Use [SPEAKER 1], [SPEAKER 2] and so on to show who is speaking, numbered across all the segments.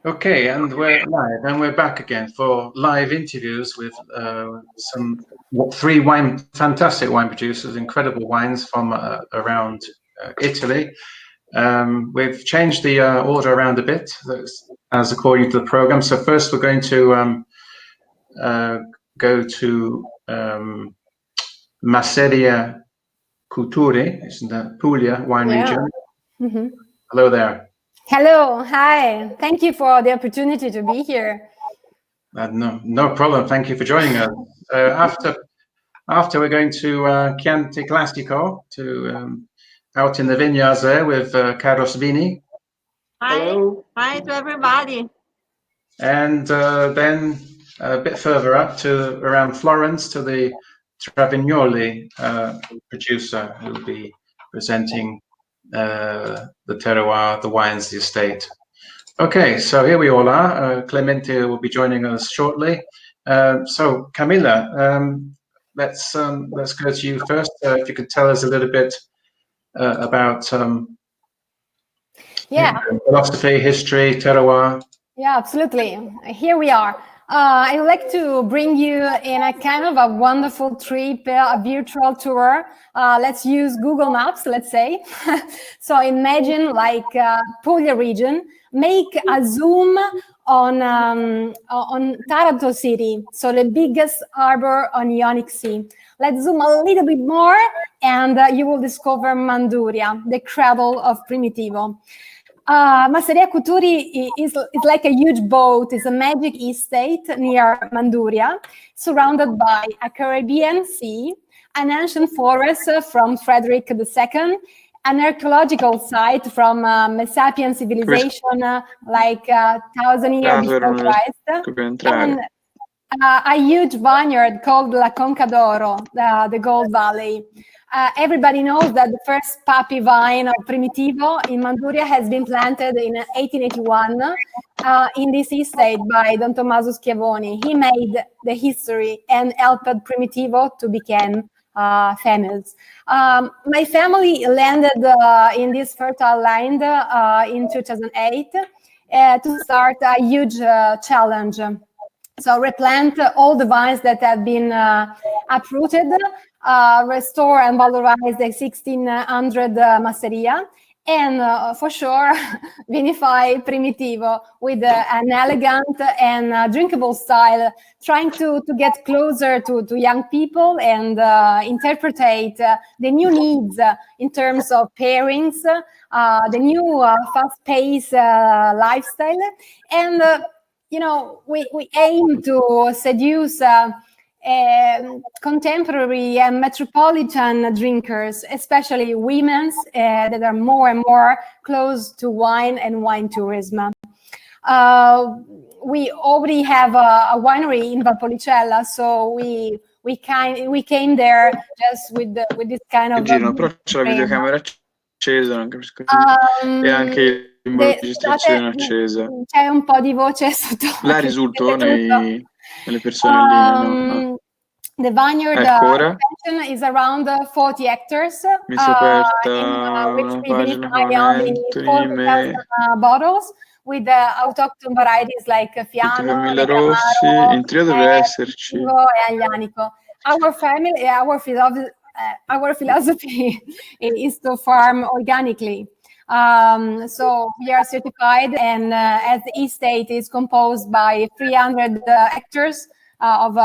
[SPEAKER 1] Okay, and we're live, and we're back again for live interviews with three fantastic wine producers, incredible wines from around Italy. We've changed the order around a bit, as according to the program. So first, we're going to go to Masseria Culture, isn't that Puglia wine region?
[SPEAKER 2] Mm-hmm.
[SPEAKER 1] Hello there.
[SPEAKER 2] Hello, hi. Thank you for the opportunity to be here.
[SPEAKER 1] No problem. Thank you for joining us. After we're going to Chianti Classico, out in the vineyards there with Carlos Vini.
[SPEAKER 3] Hello. Hi to everybody.
[SPEAKER 1] And then a bit further up to around Florence to the Travignoli producer who will be presenting the terroir, the wines, the estate. Okay, so here we all are. Clemente will be joining us shortly. So Camilla, let's go to you first. If you could tell us a little bit about philosophy, history, terroir.
[SPEAKER 2] Yeah, absolutely. Here we are. I would like to bring you in a kind of a wonderful trip, a virtual tour. Let's use Google Maps, let's say. So imagine like Puglia region, make a zoom on Taranto city, so the biggest harbor on Ionic Sea. Let's zoom a little bit more and you will discover Manduria, the cradle of Primitivo. Masseria Cuturi is like a huge boat. It's a magic estate near Manduria, surrounded by a Caribbean sea, an ancient forest from Frederick II, an archaeological site from Messapian civilization, like 1,000 years before Christ, and a huge vineyard called La Conca d'Oro, the Gold Valley. Everybody knows that the first Papi vine of Primitivo in Manduria has been planted in 1881 in this estate by Don Tommaso Schiavoni. He made the history and helped Primitivo to become famous. My family landed in this fertile land in 2008 to start a huge challenge. So replant all the vines that have been uprooted, restore and valorize the 1600 Masseria, and for sure, vinify Primitivo with an elegant and drinkable style, trying to get closer to young people and interpret the new needs in terms of pairings, the new fast-paced lifestyle, and we aim to seduce contemporary and metropolitan drinkers, especially women that are more and more close to wine and wine tourism. We already have a winery in Valpolicella, so we came there just with this kind of.
[SPEAKER 4] Però c'è la videocamera accesa, non capisco. E anche il registrazione accesa.
[SPEAKER 2] C'è un po' di voce sotto.
[SPEAKER 4] La risulto nelle persone lì, no?
[SPEAKER 2] The vineyard extension is around 40 hectares,
[SPEAKER 4] Mi si è aperta
[SPEAKER 2] which we
[SPEAKER 4] pagina
[SPEAKER 2] vinify only 4,000 bottles with autochthon varieties like Fiano,
[SPEAKER 4] Camilla Rossi, in trio dovrebbe esserci.
[SPEAKER 2] E Aglianico. Our philosophy is to farm organically. So we are certified, and as the estate is composed by 300 hectares of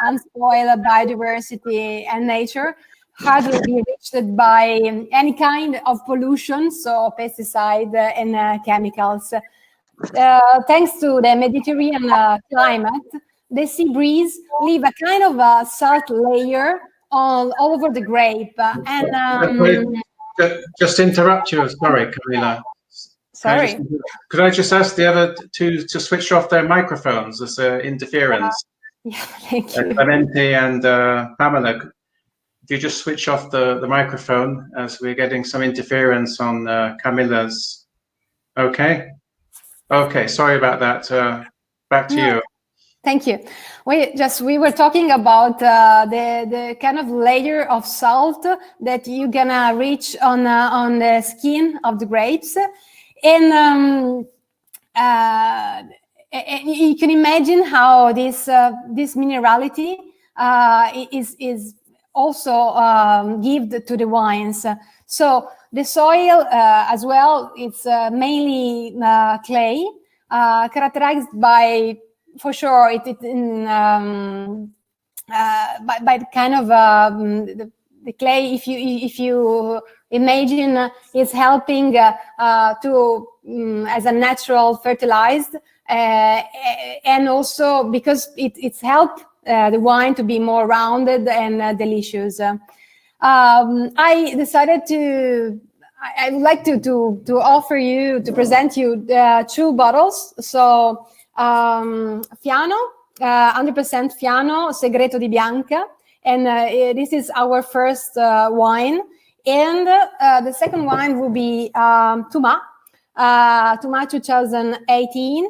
[SPEAKER 2] unspoiled biodiversity and nature, hardly be reached by any kind of pollution, so pesticide and chemicals. Thanks to the Mediterranean climate, the sea breeze leave a kind of a salt layer all over the grape. And
[SPEAKER 1] just interrupt you. Sorry, Camilla.
[SPEAKER 2] Sorry.
[SPEAKER 1] Could I just ask the other two to switch off their microphones? There's interference.
[SPEAKER 2] Yeah, thank you.
[SPEAKER 1] Clemente and Pamela, if you just switch off the microphone, as we're getting some interference on Camilla's. Okay. Sorry about that. Back to you.
[SPEAKER 2] Thank you. We were talking about the kind of layer of salt that you're gonna reach on the skin of the grapes, and you can imagine how this minerality is also given to the wines. So the soil as well, it's mainly clay, characterized by, for sure, by the kind of the clay. If you imagine, is helping to as a natural fertilized, and also because it's helped the wine to be more rounded and delicious. I decided I would like to offer you, to present you 2 bottles. So Fiano, 100% Fiano, Segreto di Bianca, and this is our first wine. And the second wine will be Tuma. Tuma 2018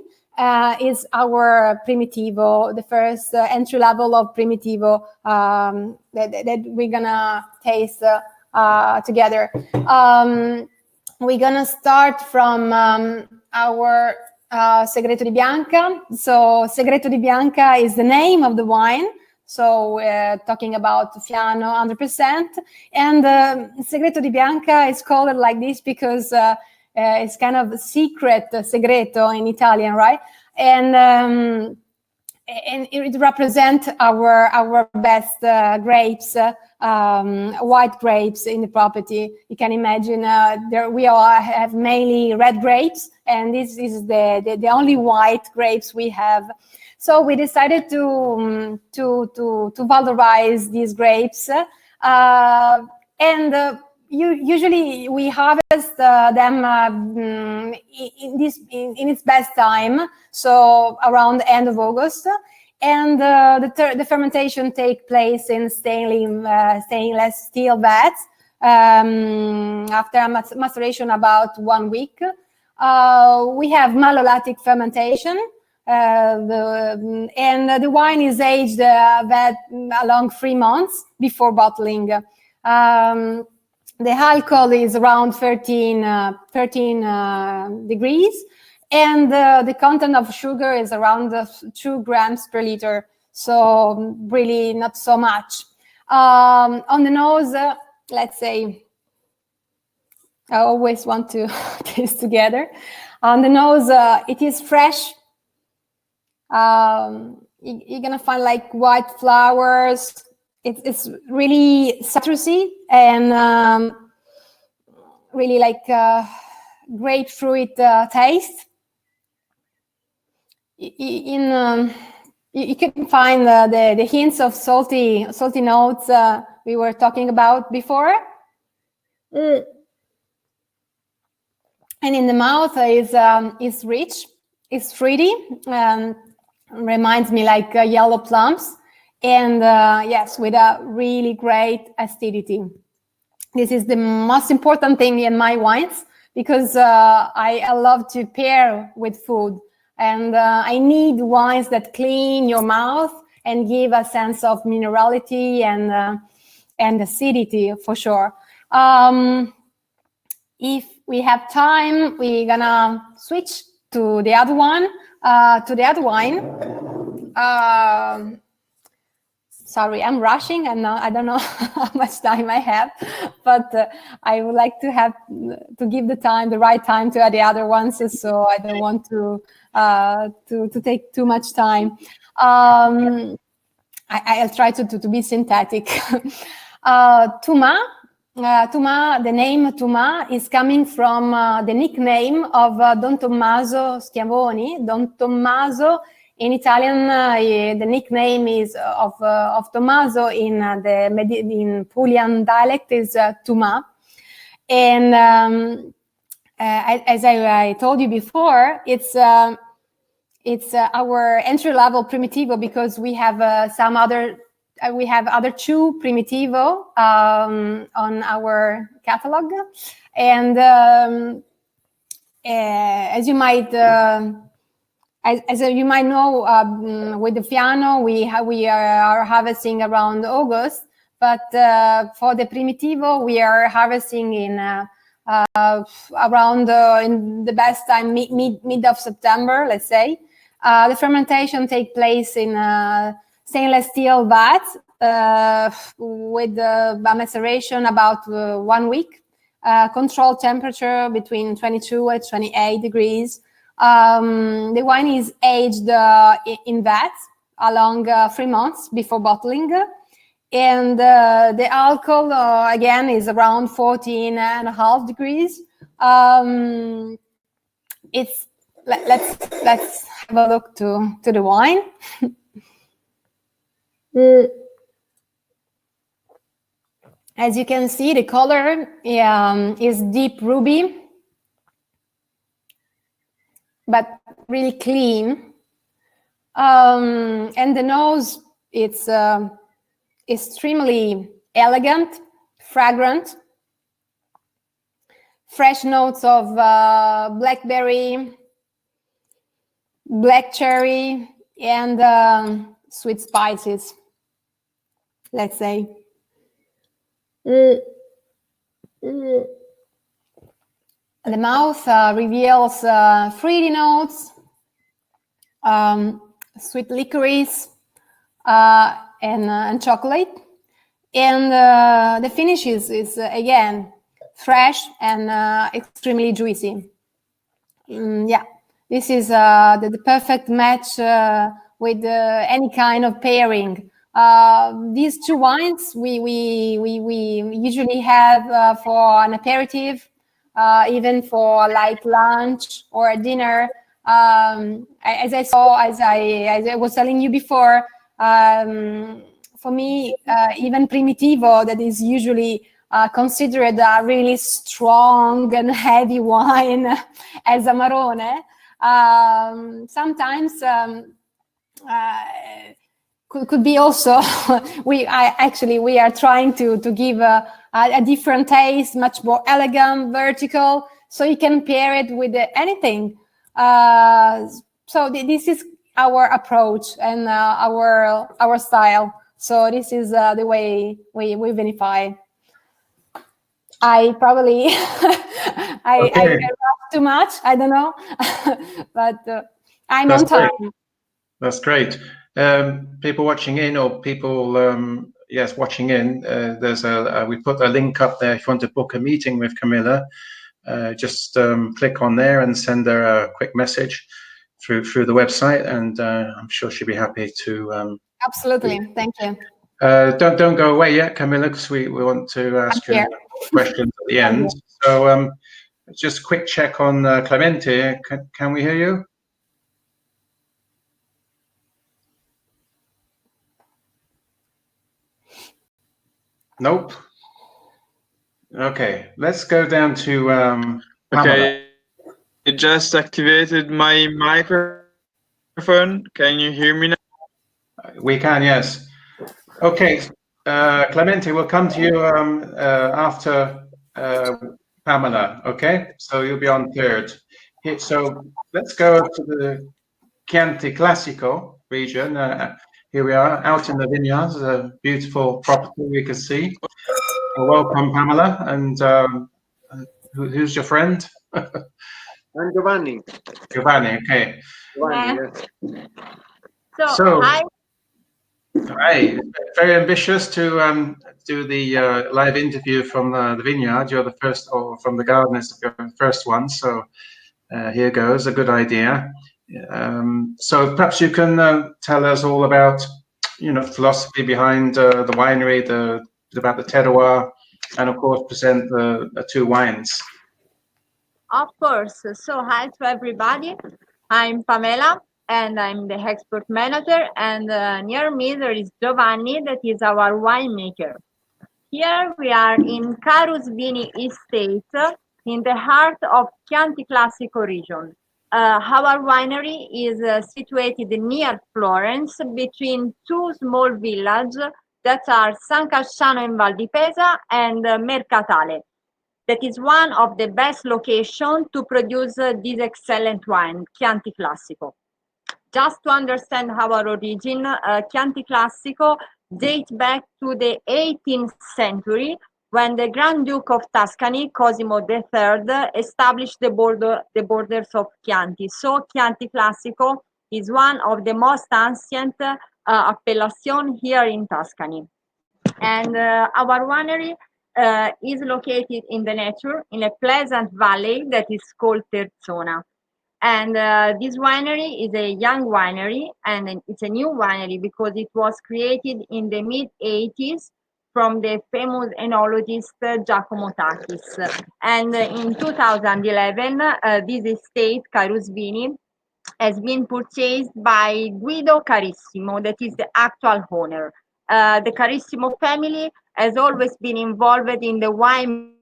[SPEAKER 2] is our Primitivo, the first entry level of Primitivo that we're gonna taste together. We're gonna start from our Segreto di Bianca. So Segreto di Bianca is the name of the wine. So we're talking about Fiano 100%. And Segreto di Bianca is called like this because it's kind of a secret, segreto in Italian, right? And it represents our best grapes, white grapes in the property. You can imagine there we all have mainly red grapes, and this is the only white grapes we have. So we decided to valorize these grapes, and usually we harvest them in its best time, so around the end of August, and the fermentation takes place in stainless steel vats after maceration about 1 week. We have malolactic fermentation. And the wine is aged along 3 months before bottling. The alcohol is around 13 degrees, and the content of sugar is around 2 grams per liter, so really not so much. On the nose, let's say, I always want to taste together. On the nose, it is fresh. You're gonna find like white flowers. It's really citrusy and really like grapefruit taste. You can find the hints of salty notes we were talking about before. And in the mouth is rich, it's fruity, reminds me like yellow plums, and yes, with a really great acidity. This is the most important thing in my wines, because I love to pair with food, and I need wines that clean your mouth and give a sense of minerality and acidity for sure. If we have time, we're gonna switch to the other one, to the other wine. Sorry, I'm rushing, and I don't know how much time I have, but I would like to give the right time to the other ones, so I don't want to take too much time. I'll try to be synthetic. Tuma, the name Tuma is coming from the nickname of Don Tommaso Schiavoni. Don Tommaso in Italian, the nickname is of Tommaso in Pulian dialect is Tuma. And as I told you before, it's our entry-level Primitivo, because we have other 2 Primitivo on our catalog, and as you might know, with the Fiano, we are harvesting around August, but for the Primitivo, we are harvesting in around in the best time mid of September, let's say. The fermentation takes place in stainless steel vats with a maceration about 1 week. Controlled temperature between 22 and 28 degrees. The wine is aged in vats along 3 months before bottling. And the alcohol, again, is around 14.5 degrees. Let's have a look to the wine. As you can see, the color is deep ruby, but really clean. And the nose, it's extremely elegant, fragrant, fresh notes of blackberry, black cherry, and sweet spices, let's say. The mouth reveals fruity notes, sweet licorice, and chocolate. And the finish is again fresh and extremely juicy. Yeah, this is the perfect match with any kind of pairing. These two wines we usually have for an aperitif, even for like lunch or a dinner. As I was telling you before, for me, even Primitivo, that is usually considered a really strong and heavy wine as Amarone, sometimes could be also we are trying to give a different taste, much more elegant, vertical, so you can pair it with anything. So this is our approach and our style. So this is the way we vinify. I probably I rush too much. I don't know, but I'm on time.
[SPEAKER 1] Great. That's great. People watching in, or people watching in. We put a link up there if you want to book a meeting with Camilla. Just click on there and send her a quick message through the website, and I'm sure she'll be happy to.
[SPEAKER 2] Absolutely, thank you.
[SPEAKER 1] Don't go away yet, Camilla, because we want to ask you questions at the end. So just a quick check on Clemente. Can we hear you? Nope. Okay, let's go down to
[SPEAKER 4] okay, it just activated my microphone. Can you hear me now?
[SPEAKER 1] We can, yes. Okay, Clemente, we'll come to you after Pamela, okay? So you'll be on third. So let's go to the Chianti Classico region. Here we are, out in the vineyards, a beautiful property we can see. Well, welcome, Pamela. And who's your friend?
[SPEAKER 5] I'm Giovanni.
[SPEAKER 1] Giovanni, okay.
[SPEAKER 5] Giovanni,
[SPEAKER 3] Yeah.
[SPEAKER 5] yes.
[SPEAKER 3] So hi.
[SPEAKER 1] Right, very ambitious to do the live interview from the vineyard. You're the first, or from the garden is the first one. So here goes, a good idea. So perhaps you can tell us all about, philosophy behind the winery, about the terroir, and of course present the two wines.
[SPEAKER 3] Of course. So hi to everybody. I'm Pamela, and I'm the export manager. And near me there is Giovanni, that is our winemaker. Here we are in Carus Vini Estate, in the heart of Chianti Classico region. Our winery is situated near Florence, between two small villages that are San Casciano in Val di Pesa and Mercatale. That is one of the best locations to produce this excellent wine, Chianti Classico. Just to understand our origin, Chianti Classico dates back to the 18th century, when the Grand Duke of Tuscany, Cosimo III, established the borders of Chianti. So Chianti Classico is one of the most ancient appellation here in Tuscany. And our winery is located in the nature, in a pleasant valley that is called Terzona. And this winery is a young winery, and it's a new winery because it was created in the mid-80s from the famous enologist Giacomo Takis. And in 2011, this estate, Cairus Vini, has been purchased by Guido Carissimo, that is the actual owner. The Carissimo family has always been involved in the wine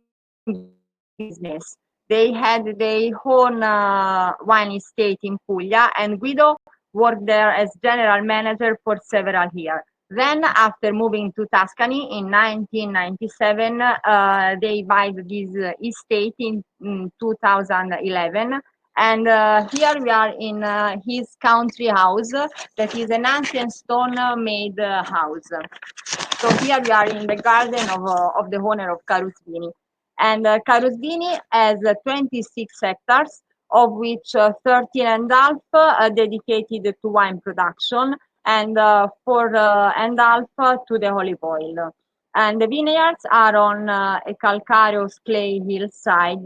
[SPEAKER 3] business. They had their own wine estate in Puglia, and Guido worked there as general manager for several years. Then, after moving to Tuscany in 1997, they buy this estate in 2011. And here we are in his country house, that is an ancient stone-made house. So here we are in the garden of the owner of Cairus Vini. And Cairus Vini has 26 hectares, of which 13 and a half dedicated to wine production, and 4 and a half to the olive oil. And the vineyards are on a calcareous clay hillside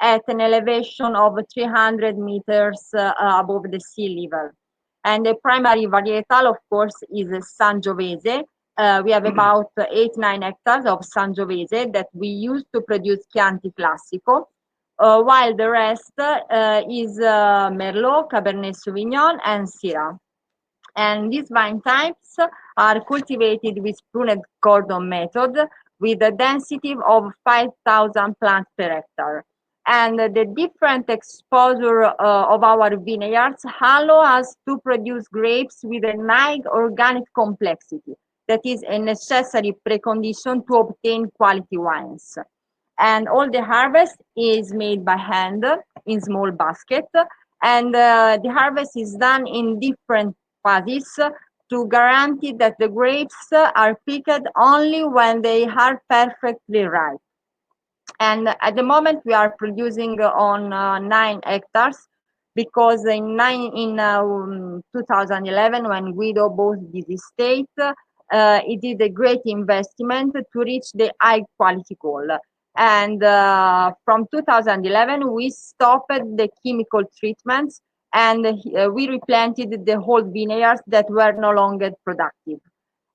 [SPEAKER 3] at an elevation of 300 meters above the sea level. And the primary varietal, of course, is Sangiovese. We have about 8-9 hectares of Sangiovese that we use to produce Chianti Classico, while the rest is Merlot, Cabernet Sauvignon, and Syrah. And these vine types are cultivated with pruned cordon method with a density of 5,000 plants per hectare. And the different exposure of our vineyards allow us to produce grapes with a high organic complexity. That is a necessary precondition to obtain quality wines. And all the harvest is made by hand in small baskets, and the harvest is done in different phases to guarantee that the grapes are picked only when they are perfectly ripe. And at the moment we are producing on 9 hectares, because in 2011, when Guido bought this estate, it did a great investment to reach the high quality goal. And from 2011, we stopped the chemical treatments, and we replanted the whole vineyards that were no longer productive.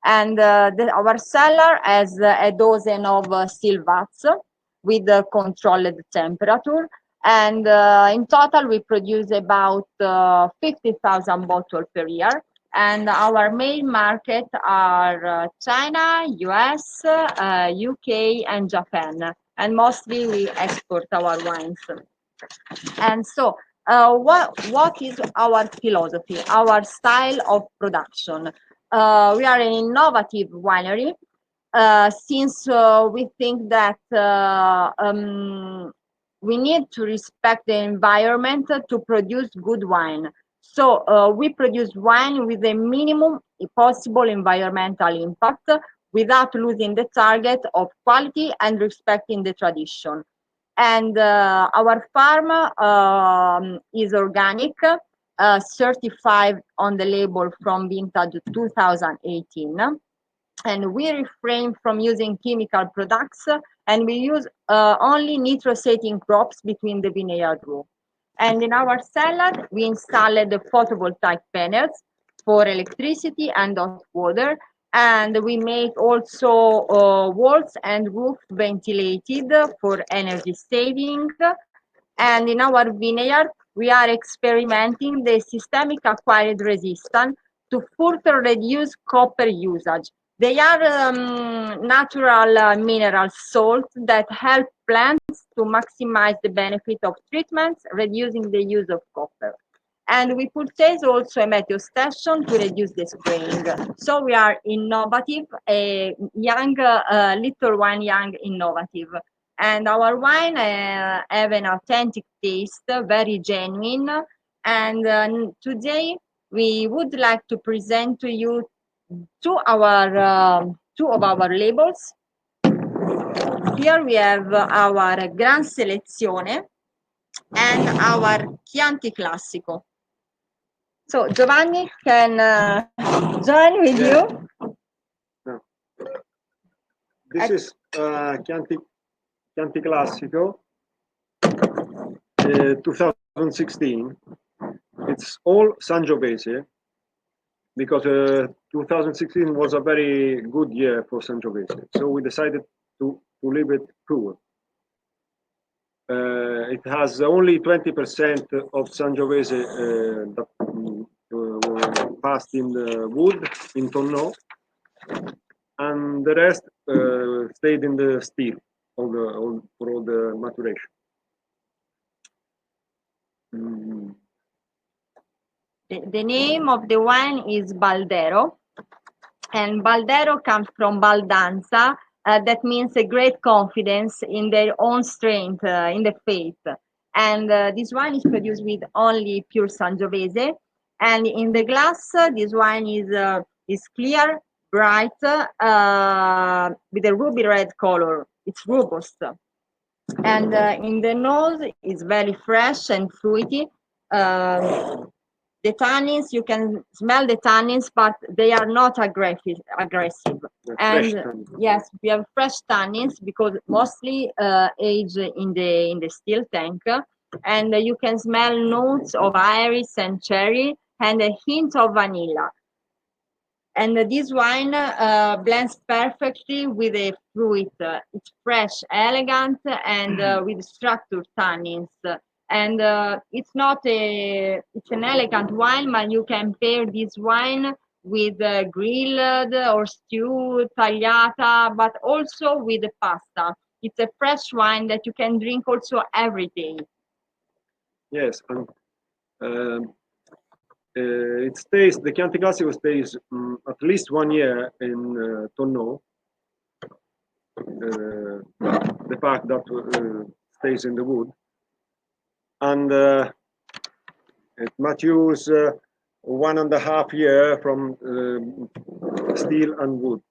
[SPEAKER 3] And our cellar has a dozen of still vats with a controlled temperature. And in total, we produce about 50,000 bottles per year. And our main market are China, US, UK, and Japan. And mostly we export our wines. And so, what is our philosophy, our style of production? We are an innovative winery, since we think that we need to respect the environment to produce good wine. So we produce wine with a minimum possible environmental impact without losing the target of quality and respecting the tradition. And our farm is organic, certified on the label from vintage 2018. And we refrain from using chemical products, and we use only nitrosating crops between the vineyard row. And in our cellar, we installed the photovoltaic panels for electricity and hot water. And we make also walls and roof ventilated for energy saving. And in our vineyard, we are experimenting the systemic acquired resistance to further reduce copper usage. They are natural mineral salts that help plants to maximize the benefit of treatments, reducing the use of copper. And we purchase also a meteo station to reduce the spraying. So we are innovative, a young, little wine, young, innovative. And our wine have an authentic taste, very genuine. And today we would like to present to you two of our labels. here we have our Gran Selezione and our Chianti Classico. So Giovanni can join with
[SPEAKER 5] Yeah.
[SPEAKER 3] you.
[SPEAKER 5] No. This is Chianti Classico 2016. It's all Sangiovese because 2016 was a very good year for Sangiovese. So we decided to leave it pure. It has only 20% of Sangiovese that passed in the wood in tonneau, and the rest stayed in the still for all the maturation.
[SPEAKER 3] The name of the wine is Baldero, and Baldero comes from Baldanza, that means a great confidence in their own strength in the faith. And this wine is produced with only pure Sangiovese, and in the glass, this wine is clear, bright, with a ruby red color. It's robust, and in the nose, it's very fresh and fruity. The tannins, you can smell the tannins, but they are not aggressive. And yes, we have fresh tannins because mostly aged in the steel tank, and you can smell notes of iris and cherry and a hint of vanilla. And this wine blends perfectly with the fruit. It's fresh, elegant, and with structured tannins. And it's an elegant wine, but you can pair this wine with grilled or stewed, tagliata, but also with the pasta. It's a fresh wine that you can drink also every day.
[SPEAKER 5] Yes, and it stays. The Chianti Classico stays at least 1 year in tonneau. The part that stays in the wood, and it matures 1.5 years from steel and wood,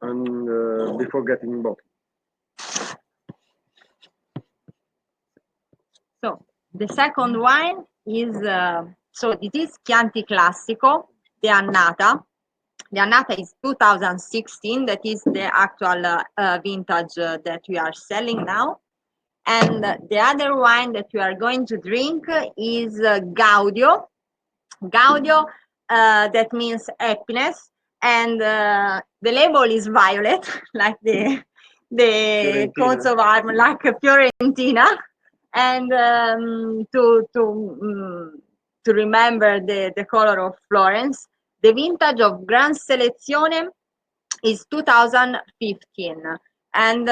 [SPEAKER 5] and before getting bottled.
[SPEAKER 3] So the second wine is so it is Chianti Classico, the Annata. The Annata is 2016. That is the actual vintage that we are selling now. And the other wine that we are going to drink is Gaudio. Gaudio, that means happiness, and the label is violet, like the coats of arms, like Fiorentina. And to remember the color of Florence, the vintage of Gran Selezione is 2015, and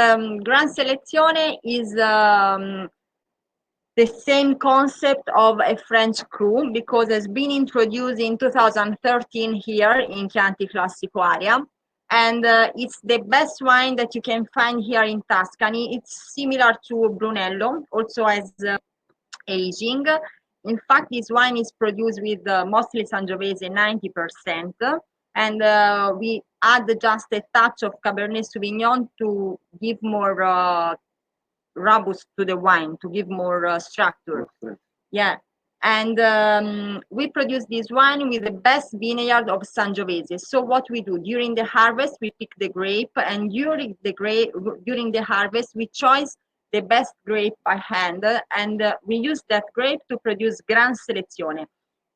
[SPEAKER 3] Gran Selezione is the same concept of a French cru, because it's been introduced in 2013 here in Chianti Classico area. And it's the best wine that you can find here in Tuscany. It's similar to Brunello, also as aging. In fact, this wine is produced with mostly Sangiovese, 90%. And we add just a touch of Cabernet Sauvignon to give more robust to the wine, to give more structure. Yeah. And we produce this wine with the best vineyard of Sangiovese. So what we do during the harvest, we pick the grape, and during the harvest, we choose the best grape by hand, and we use that grape to produce Gran Selezione.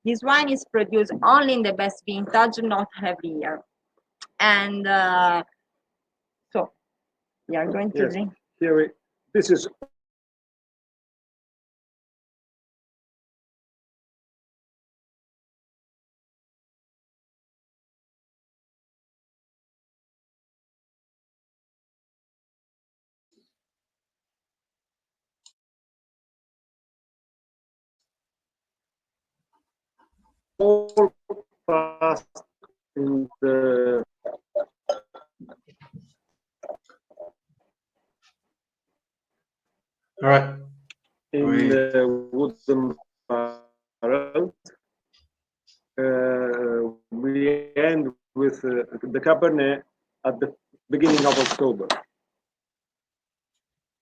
[SPEAKER 3] This wine is produced only in the best vintage, not every year. And so we are going to drink.
[SPEAKER 5] Here this is all passed in the
[SPEAKER 1] All right.
[SPEAKER 5] in the wooden barrel. We end with the Cabernet at the beginning of October.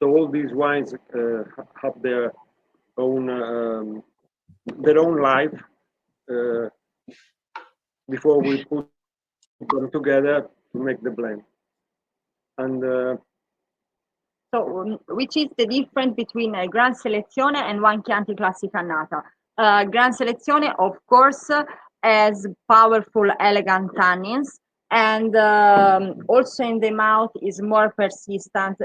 [SPEAKER 5] So all these wines have their own life before we put them together to make the blend. And
[SPEAKER 3] So, which is the difference between Gran Selezione and One Chianti Classic Annata? Gran Selezione, of course, has powerful, elegant tannins, and also in the mouth is more persistent.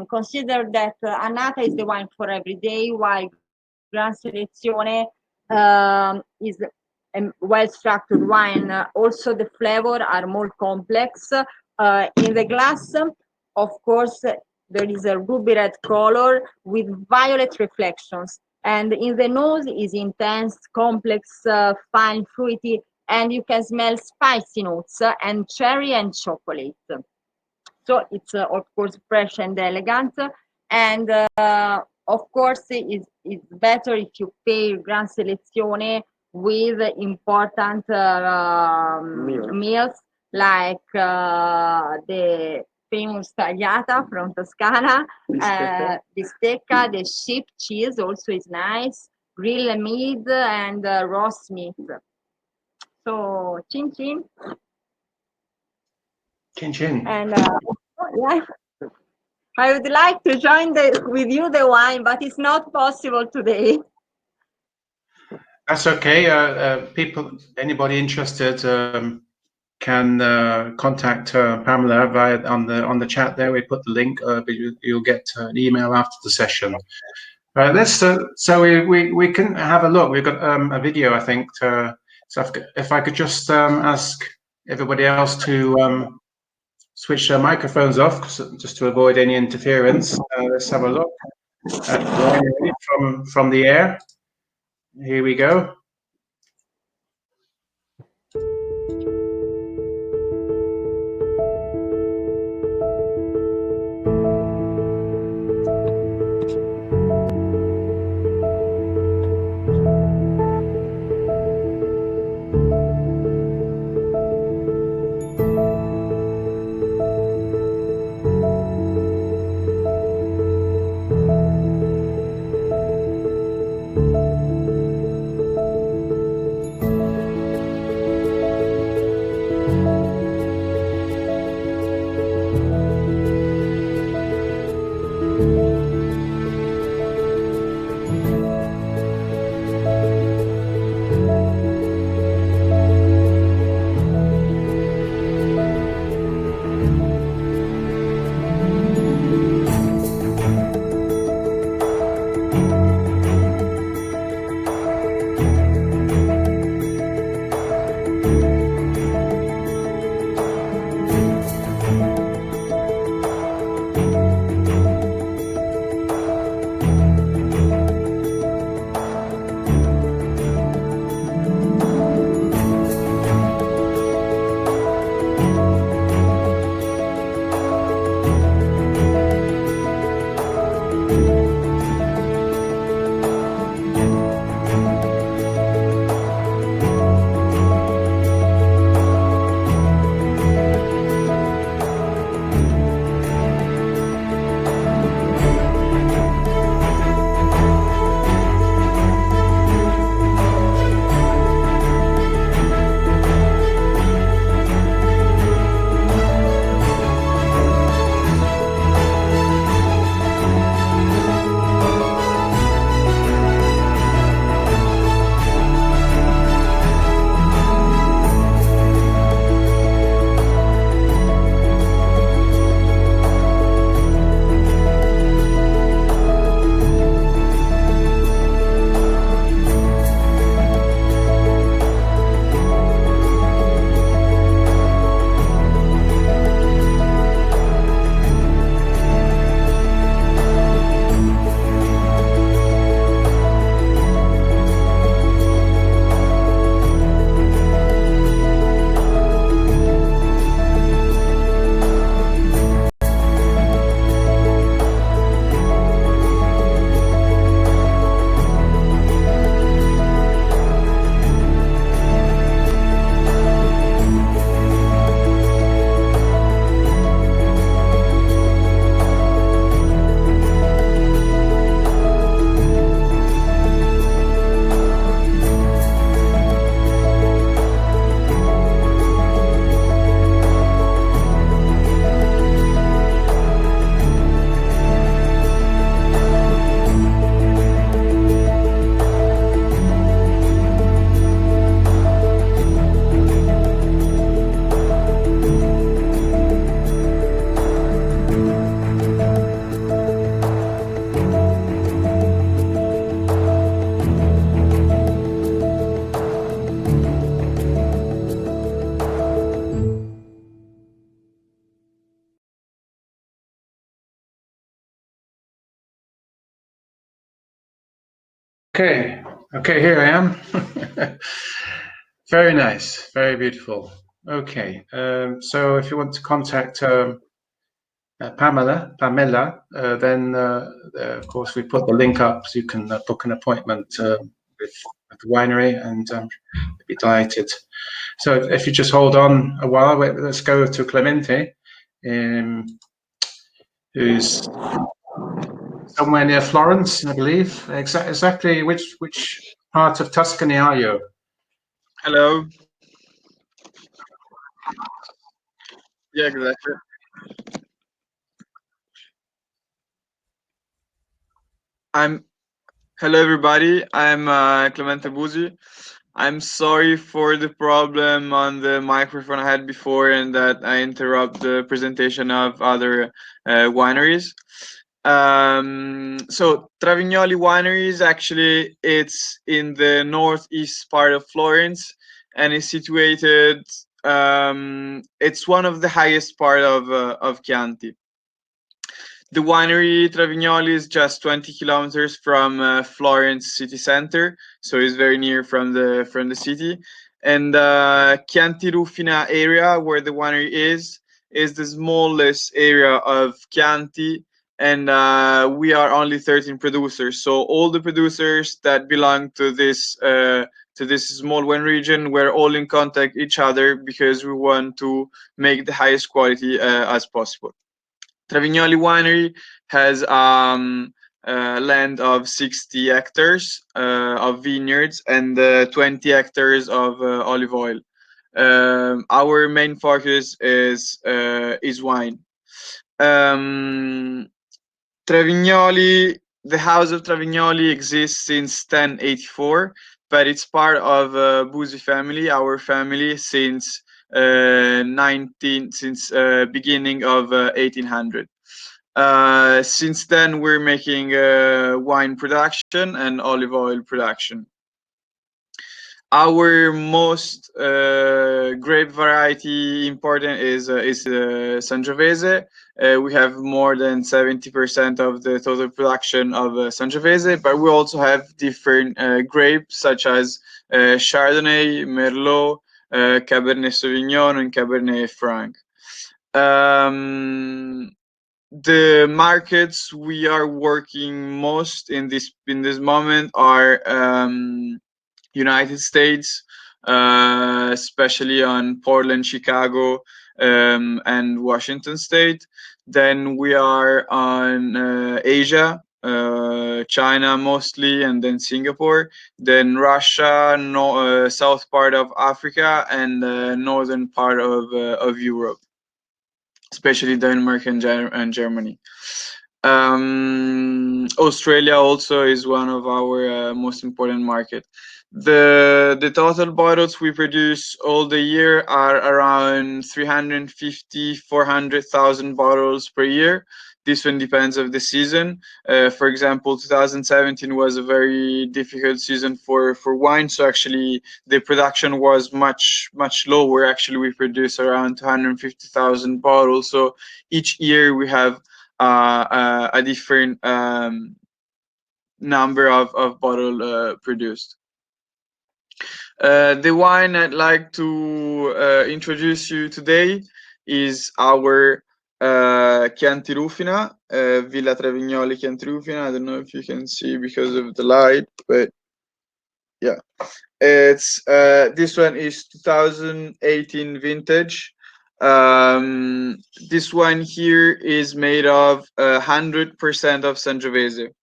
[SPEAKER 3] Consider that Annata is the wine for every day, while Gran Selezione is a well-structured wine. Also, the flavor are more complex. In the glass, of course, there is a ruby red color with violet reflections, and in the nose is intense, complex, fine, fruity, and you can smell spicy notes and cherry and chocolate. So it's of course fresh and elegant, and of course it's better if you pair Gran Selezione with important meals like the famous tagliata from Toscana, bistecca, the sheep cheese also is nice, grilled meat and roast meat. So chin chin.
[SPEAKER 1] Chin chin.
[SPEAKER 3] And yeah, I would like to join with you the wine, but it's not possible today.
[SPEAKER 1] That's okay. Anybody interested can contact Pamela via on the chat there. We put the link. You'll get an email after the session. Right. So we can have a look. We've got a video, I think. So if I could just ask everybody else to switch their microphones off, just to avoid any interference. Let's have a look at wine from the air. Here we go. Okay, here I am. Very nice, very beautiful. Okay, so if you want to contact Pamela, then of course we put the link up so you can book an appointment with the winery, and be delighted. So if you just hold on a while, let's go to Clemente, who's somewhere near Florence, I believe. Exactly which part of Tuscany are you?
[SPEAKER 4] Hello. Yeah, exactly. Hello everybody. I'm Clemente Buzi. I'm sorry for the problem on the microphone I had before and that I interrupt the presentation of other wineries. So Travignoli Wineries, actually, it's in the northeast part of Florence and is situated. It's one of the highest part of Chianti. The winery Travignoli is just 20 kilometers from Florence city center, so it's very near from the city. And Chianti Rufina area, where the winery is the smallest area of Chianti, and we are only 13 producers. So all the producers that belong to this small wine region, we're all in contact each other because we want to make the highest quality as possible. Travignoli Winery has land of 60 hectares of vineyards and 20 hectares of olive oil. Our main focus is wine. Travignoli, the house of Travignoli exists since 1084, but it's part of Buzi family, our family, since beginning of 1800. Since then, we're making wine production and olive oil production. Our most grape variety important is Sangiovese. We have more than 70% of the total production of Sangiovese, but we also have different grapes such as Chardonnay, Merlot, Cabernet Sauvignon, and Cabernet Franc. The markets we are working most in this moment are United States, especially on Portland, Chicago, and Washington State. Then we are on Asia, China mostly, and then Singapore. Then Russia, south part of Africa, and northern part of Europe, especially Denmark and Germany. Australia also is one of our most important market. The total bottles we produce all the year are around 350-400,000 bottles per year. This one depends of the season. For example, 2017 was a very difficult season for wine, so actually the production was much lower. Actually, we produce around 250,000 bottles. So each year we have a different number of bottle produced. The wine I'd like to introduce you today is our Chianti Rufina, Villa Travignoli Chianti Rufina. I don't know if you can see because of the light, but yeah, it's this one is 2018 vintage. This one here is made of 100% of Sangiovese.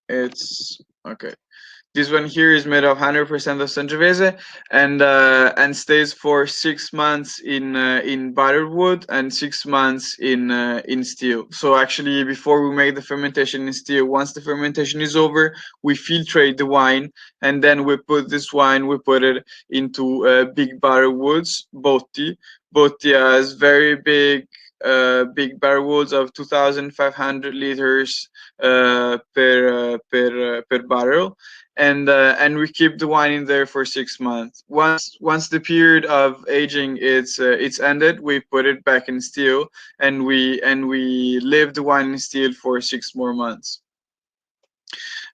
[SPEAKER 4] It's okay. This one here is made of 100% of Sangiovese and stays for 6 months in barrel wood and 6 months in still. So actually, before we make the fermentation in still, once the fermentation is over, we filtrate the wine and then we put this wine, we put it into big barrel woods, botti. Botti has very big barrel woods of 2,500 liters per barrel. And we keep the wine in there for 6 months. Once the period of aging it's ended, we put it back in still, and we leave the wine in still for 6 more months.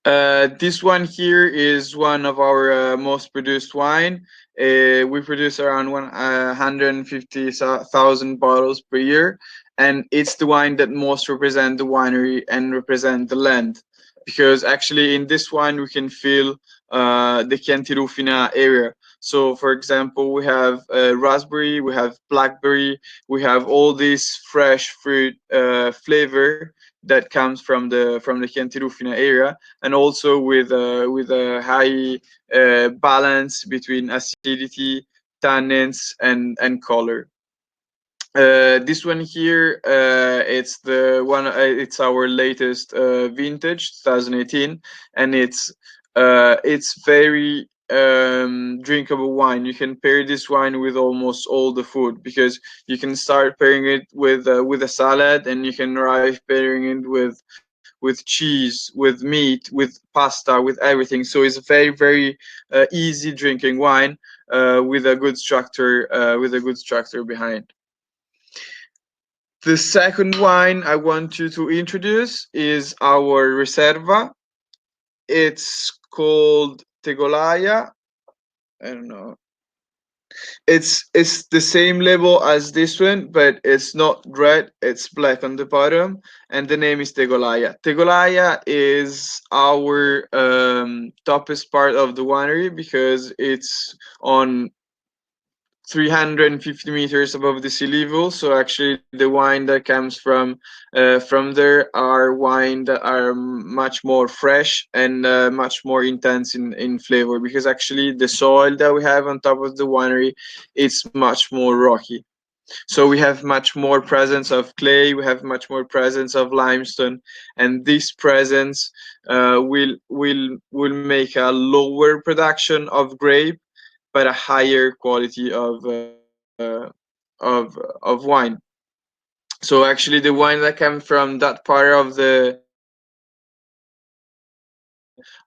[SPEAKER 4] This one here is one of our most produced wine. We produce around 150,000 bottles per year, and it's the wine that most represent the winery and represent the land, because actually in this wine we can feel the Chianti Rufina area. So, for example, we have raspberry, we have blackberry, we have all this fresh fruit flavor that comes from the Chianti Rufina area, and also with a high balance between acidity, tannins, and color. This one here, it's the one. It's our latest vintage, 2018, and it's very drinkable wine. You can pair this wine with almost all the food, because you can start pairing it with a salad, and you can arrive pairing it with cheese, with meat, with pasta, with everything. So it's a very easy drinking wine with a good structure behind. The second wine I want you to introduce is our Reserva. It's called Tegolaya. I don't know. It's the same label as this one, but it's not red. It's black on the bottom, and the name is Tegolaya. Tegolaya is our toppest part of the winery, because it's on 350 meters above the sea level. So actually, the wine that comes from there are wine that are much more fresh and much more intense in flavor, because actually the soil that we have on top of the winery, it's much more rocky. So we have much more presence of clay, we have much more presence of limestone, and this presence will make a lower production of grape, but a higher quality of wine. So actually, the wine that comes from that part of the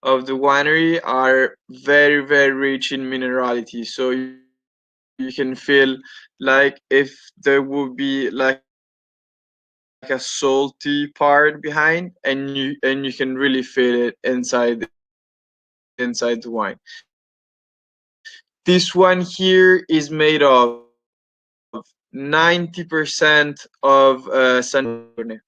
[SPEAKER 4] winery are very rich in minerality. So you can feel like if there would be like a salty part behind, and you can really feel it inside the wine. This one here is made of 90% of Sangiovese.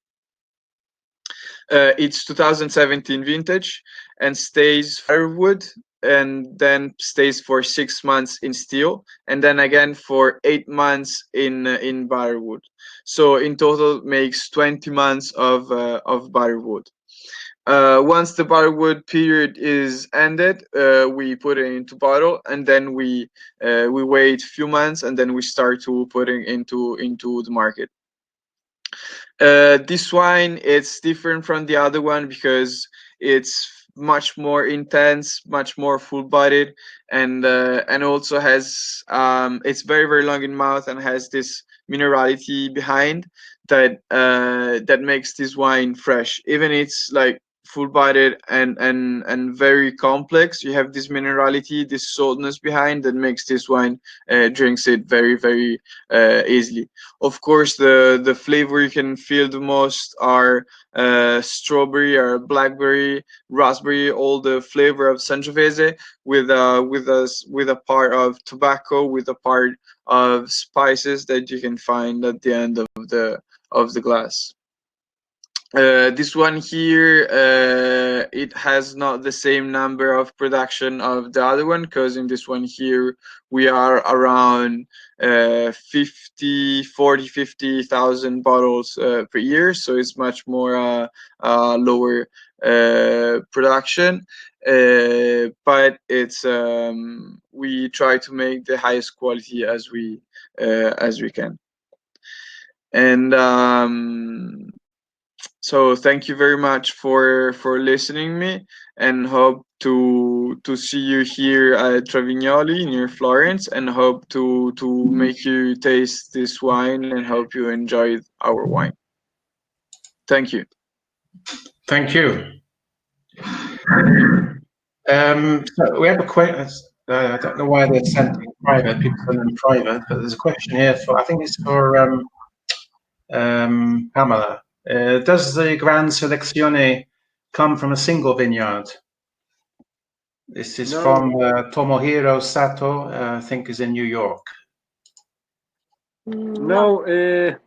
[SPEAKER 4] It's 2017 vintage, and stays firewood, and then stays for 6 months in steel, and then again for 8 months in barwood. So in total makes 20 months of barwood. Once the barwood period is ended, we put it into bottle, and then we wait a few months, and then we start to put it into the market. This wine, it's different from the other one, because it's much more intense, much more full-bodied, and also has it's very long in mouth, and has this minerality behind that makes this wine fresh. Even it's like full-bodied and very complex, you have this minerality, this saltness behind, that makes this wine drinks it very easily. Of course, the flavor you can feel the most are strawberry or blackberry, raspberry, all the flavor of Sangiovese, with a part of tobacco, with a part of spices that you can find at the end of the glass. This one here, it has not the same number of production of the other one, because in this one here we are around 50,000 bottles per year, so it's much more lower production, but it's we try to make the highest quality as we can. And so thank you very much for listening me, and hope to see you here at Travignoli near Florence, and hope to make you taste this wine, and hope you enjoy our wine. Thank you.
[SPEAKER 1] Thank you. So we have a question. I don't know why they're sent in private. People send them private, but there's a question here for. I think it's for Pamela. Does the Gran Selezione come from a single vineyard. This is
[SPEAKER 5] No.
[SPEAKER 1] from Tomohiro Sato, I think is in New York.
[SPEAKER 5] No, it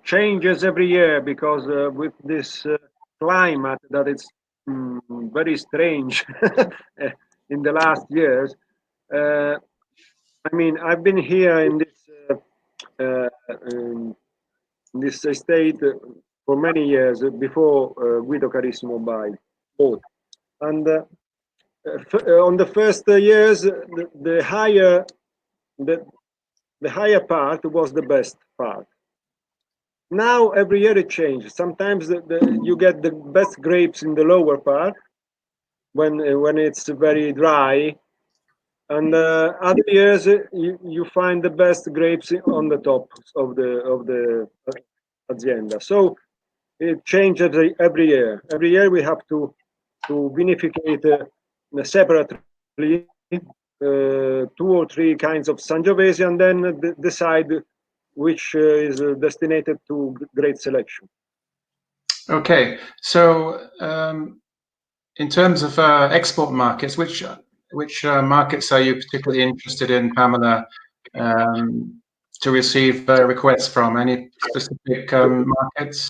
[SPEAKER 5] changes every year because with this climate that it's very strange in the last years. I mean, I've been here in this estate for many years before Guido Carissimo bought, and on the first years, the higher part was the best part. Now every year it changes. Sometimes you get the best grapes in the lower part when it's very dry, and other years you find the best grapes on the top of the azienda. So it changes every year. Every year we have to vinificate separately 2 or 3 kinds of Sangiovese, and then decide which is destined to great selection.
[SPEAKER 1] Okay, so in terms of export markets, which markets are you particularly interested in, Pamela, to receive requests from? Any specific markets?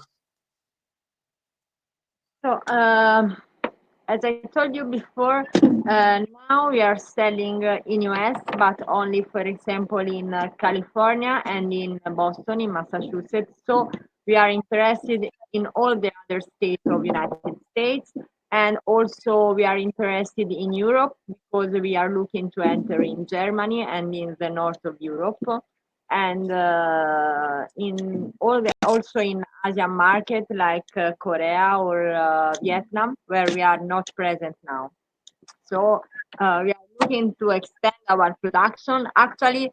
[SPEAKER 3] So, as I told you before, now we are selling in US, but only, for example, in California and in Boston, in Massachusetts. So we are interested in all the other states of United States, and also we are interested in Europe because we are looking to enter in Germany and in the north of Europe, and in all the also in Asian market like Korea or Vietnam, where we are not present now. So we are looking to extend our production. Actually,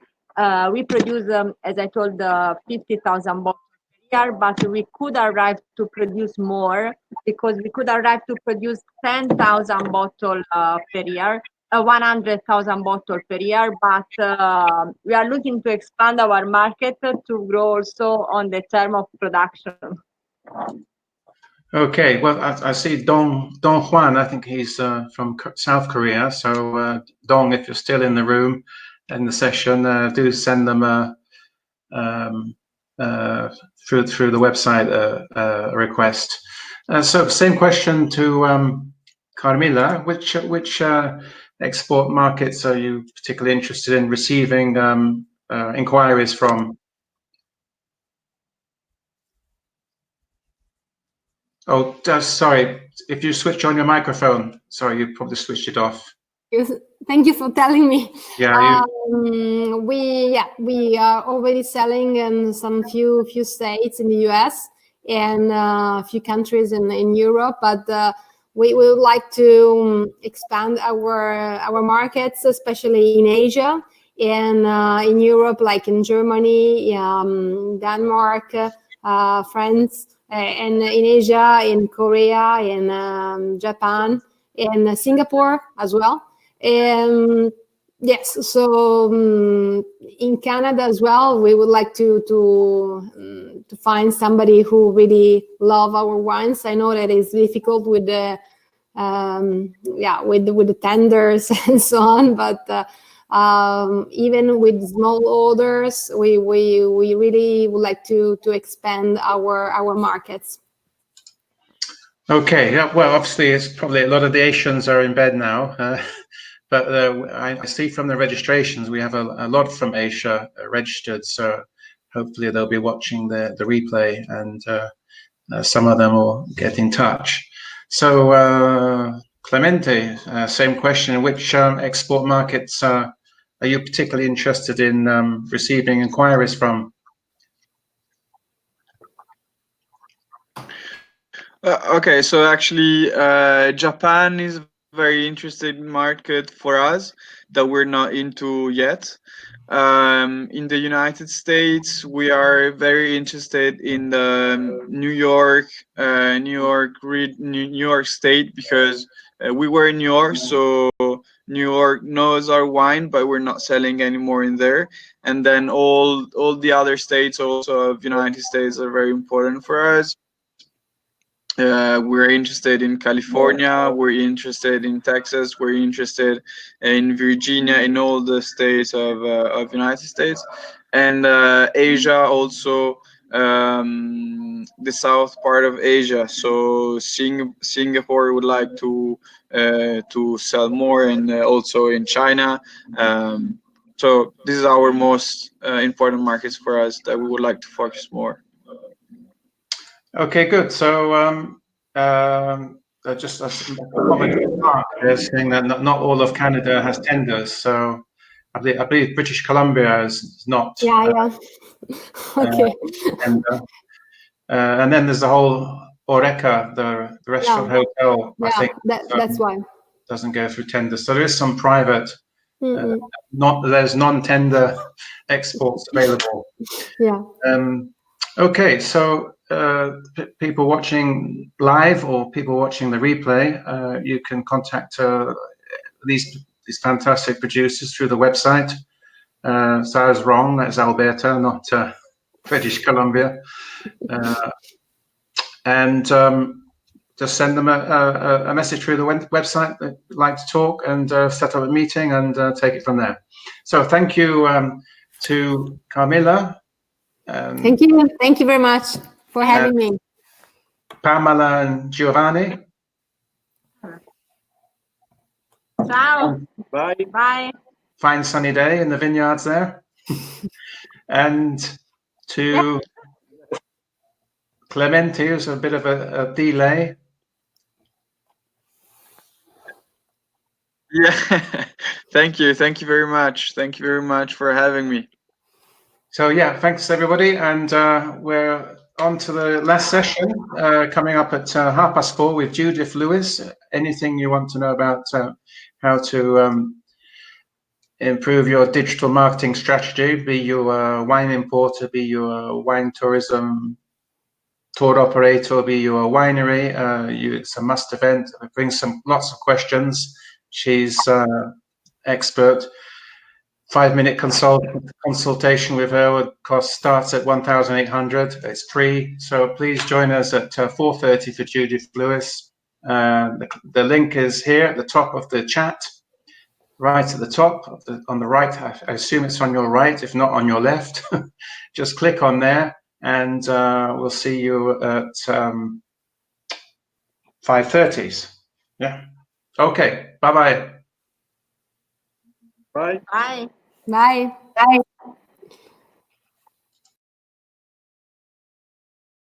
[SPEAKER 3] we produce, as I told, 50,000 bottles per year, but we could arrive to produce more because we could arrive to produce 10,000 bottles per year. 100,000 bottles per year, but we are looking to expand our market to grow also on the term of production.
[SPEAKER 1] Okay, well, I see Dong Juan. I think he's from South Korea. So Dong, if you're still in the room in the session, do send them through the website a request. So same question to Carmela. Which export markets are you particularly interested in receiving inquiries from? Oh, sorry. If you switch on your microphone, sorry, you probably switched it off.
[SPEAKER 2] Yes, thank you for telling me.
[SPEAKER 1] Yeah.
[SPEAKER 2] We are already selling in some few states in the US and a few countries in Europe, but we would like to expand our markets, especially in Asia and in Europe, like in Germany, Denmark, France, and in Asia, in Korea, in Japan, and Singapore as well. Yes, so in Canada as well, we would like to find somebody who really love our wines. I know that it's difficult with the with the tenders and so on, but even with small orders, we really would like to expand our markets.
[SPEAKER 1] Okay. Yeah. Well, obviously, it's probably a lot of the Asians are in bed now. But I see from the registrations we have a lot from Asia registered, so hopefully they'll be watching the replay, and some of them will get in touch. So Clemente, same question: which export markets are you particularly interested in receiving inquiries from?
[SPEAKER 4] Okay, so actually Japan is very interesting market for us that we're not into yet. In the United States, we are very interested in the New York State, because we were in New York, so New York knows our wine, but we're not selling anymore in there. And then all the other states also of United States are very important for us. We're interested in California, we're interested in Texas, we're interested in Virginia, in all the states of United States, and Asia also, the south part of Asia. So Singapore would like to sell more, and also in China. So this is our most important markets for us that we would like to focus more.
[SPEAKER 1] Okay, good. So just a comment from Mark there saying that not all of Canada has tenders. So I believe British Columbia is not
[SPEAKER 2] Yeah. Okay.
[SPEAKER 1] tender. And then there's the whole Oreca, the restaurant hotel. I think
[SPEAKER 2] that's why.
[SPEAKER 1] doesn't go through tender. So there is some private.
[SPEAKER 2] Mm-mm.
[SPEAKER 1] There's non-tender exports available.
[SPEAKER 2] Yeah.
[SPEAKER 1] Okay, so people watching live or people watching the replay, you can contact these fantastic producers through the website. So I was wrong, that's Alberta, not British Columbia. And just send them a message through the website that you'd like to talk, and set up a meeting and take it from there. So thank you to Carmela.
[SPEAKER 2] Thank you very much for having me.
[SPEAKER 1] Pamela and Giovanni.
[SPEAKER 3] Ciao.
[SPEAKER 5] Bye.
[SPEAKER 3] Bye.
[SPEAKER 1] Fine sunny day in the vineyards there. And to Clemente, who's a bit of a delay.
[SPEAKER 4] Yeah, thank you very much for having me.
[SPEAKER 1] So yeah, thanks everybody, and we're on to the last session coming up at 4:30 with Judith Lewis. Anything you want to know about how to improve your digital marketing strategy, be you a wine importer, be you a wine tourism tour operator, be you a winery, it's a must event. It brings lots of questions. She's expert. 5-minute consultation with her starts at 1,800. It's free, so please join us at 4:30 for Judith Lewis. The link is here at the top of the chat, right at the top on the right. I assume it's on your right, if not on your left. Just click on there, and we'll see you at 5:30. Yeah. Okay. Bye-bye.
[SPEAKER 5] Bye.
[SPEAKER 3] Bye.
[SPEAKER 2] Bye.